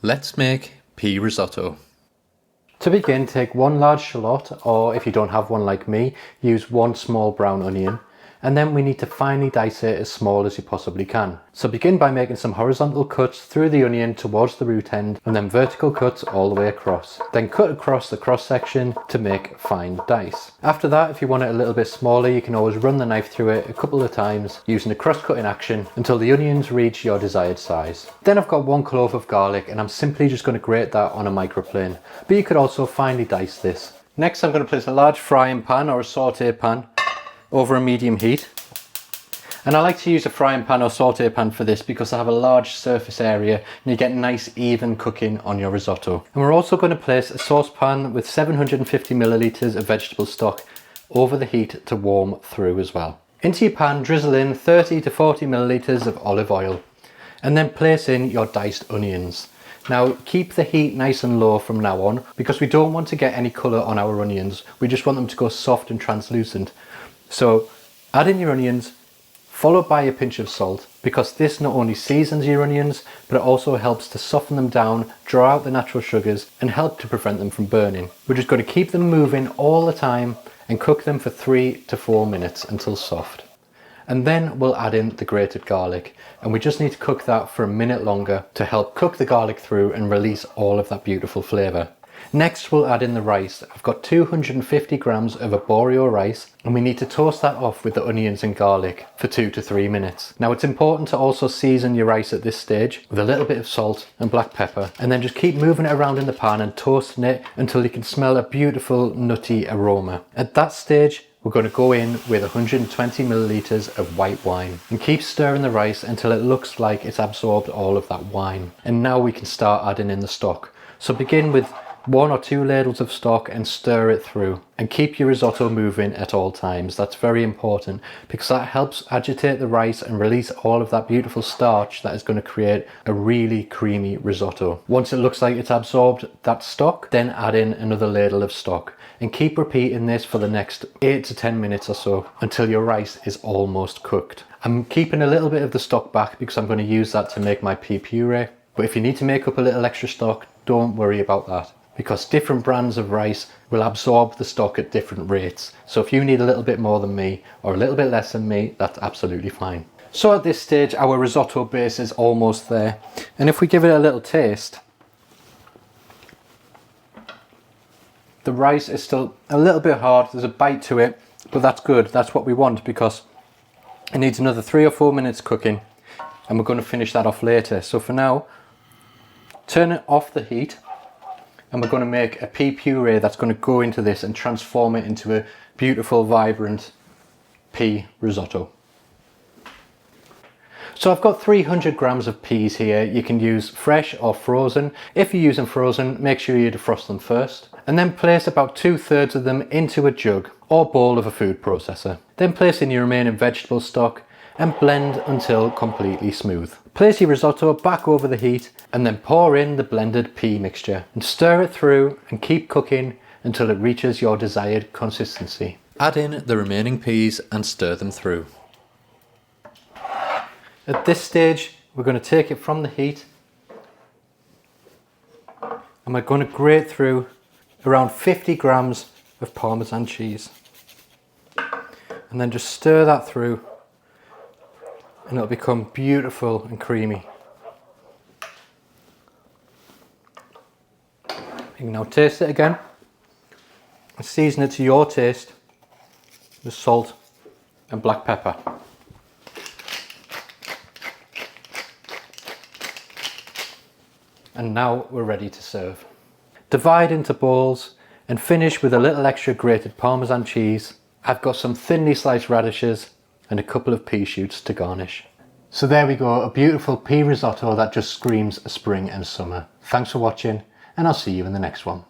Let's make pea risotto. To begin, take one large shallot, or if you don't have one like me, use one small brown onion. And then we need to finely dice it as small as you possibly can. So begin by making some horizontal cuts through the onion towards the root end, and then vertical cuts all the way across. Then cut across the cross section to make fine dice. After that, if you want it a little bit smaller, you can always run the knife through it a couple of times using the cross-cutting action until the onions reach your desired size. Then I've got 1 clove of garlic, and I'm simply just going to grate that on a microplane, but you could also finely dice this. Next, I'm going to place a large frying pan or a saute pan over a medium heat. And I like to use a frying pan or saute pan for this because I have a large surface area and you get nice even cooking on your risotto. And we're also going to place a saucepan with 750 millilitres of vegetable stock over the heat to warm through as well. Into your pan, drizzle in 30 to 40 millilitres of olive oil and then place in your diced onions. Now keep the heat nice and low from now on because we don't want to get any colour on our onions. We just want them to go soft and translucent. So add in your onions, followed by a pinch of salt, because this not only seasons your onions, but it also helps to soften them down, draw out the natural sugars, and help to prevent them from burning. We're just going to keep them moving all the time and cook them for 3 to 4 minutes until soft. And then we'll add in the grated garlic, and we just need to cook that for a minute longer to help cook the garlic through and release all of that beautiful flavour. Next, we'll add in the rice. I've got 250 grams of arborio rice, and we need to toast that off with the onions and garlic for 2 to 3 minutes. Now it's important to also season your rice at this stage with a little bit of salt and black pepper, and then just keep moving it around in the pan and toasting it until you can smell a beautiful nutty aroma. At that stage, we're going to go in with 120 millilitres of white wine and keep stirring the rice until it looks like it's absorbed all of that wine. And now we can start adding in the stock. So begin with 1 or 2 ladles of stock and stir it through, and keep your risotto moving at all times. That's very important because that helps agitate the rice and release all of that beautiful starch that is going to create a really creamy risotto. Once it looks like it's absorbed that stock, then add in another ladle of stock and keep repeating this for the next 8 to 10 minutes or so until your rice is almost cooked. I'm keeping a little bit of the stock back because I'm going to use that to make my pea puree, but if you need to make up a little extra stock, don't worry about that, because different brands of rice will absorb the stock at different rates. So if you need a little bit more than me or a little bit less than me, that's absolutely fine. So at this stage, our risotto base is almost there. And if we give it a little taste, the rice is still a little bit hard. There's a bite to it, but that's good. That's what we want because it needs another 3 or 4 minutes cooking, and we're going to finish that off later. So for now, turn it off the heat. And we're going to make a pea puree that's going to go into this and transform it into a beautiful, vibrant pea risotto. So I've got 300 grams of peas here. You can use fresh or frozen. If you're using frozen, make sure you defrost them first. And then place about 2/3 of them into a jug or bowl of a food processor. Then place in your remaining vegetable stock and blend until completely smooth. Place your risotto back over the heat and then pour in the blended pea mixture and stir it through and keep cooking until it reaches your desired consistency. Add in the remaining peas and stir them through. At this stage, we're going to take it from the heat and we're going to grate through around 50 grams of Parmesan cheese. And then just stir that through and it'll become beautiful and creamy. You can now taste it again and season it to your taste with salt and black pepper. And now we're ready to serve. Divide into bowls and finish with a little extra grated Parmesan cheese. I've got some thinly sliced radishes and a couple of pea shoots to garnish. So there we go, a beautiful pea risotto that just screams spring and summer. Thanks for watching, and I'll see you in the next one.